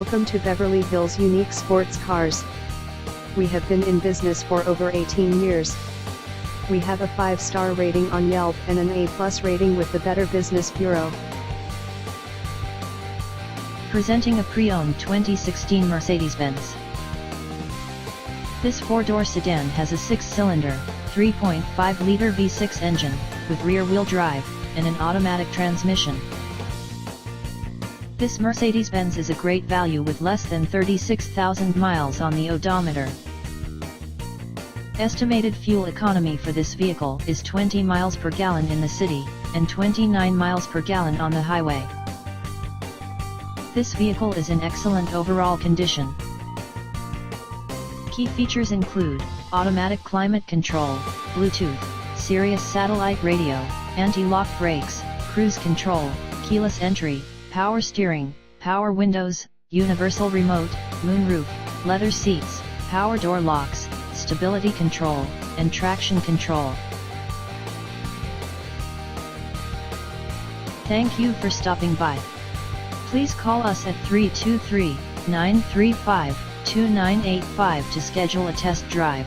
Welcome to Beverly Hills Unique Sports Cars. We have been in business for over 18 years. We have a 5-star rating on Yelp and an A+ rating with the Better Business Bureau. Presenting a pre-owned 2016 Mercedes-Benz. This 4-door sedan has a 6-cylinder, 3.5-liter V6 engine, with rear-wheel drive, and an automatic transmission. This Mercedes-Benz is a great value with less than 36,000 miles on the odometer. Estimated fuel economy for this vehicle is 20 miles per gallon in the city, and 29 miles per gallon on the highway. This vehicle is in excellent overall condition. Key features include automatic climate control, Bluetooth, Sirius satellite radio, anti-lock brakes, cruise control, keyless entry, power steering, power windows, universal remote, moonroof, leather seats, power door locks, stability control, and traction control. Thank you for stopping by. Please call us at 323-935-2985 to schedule a test drive.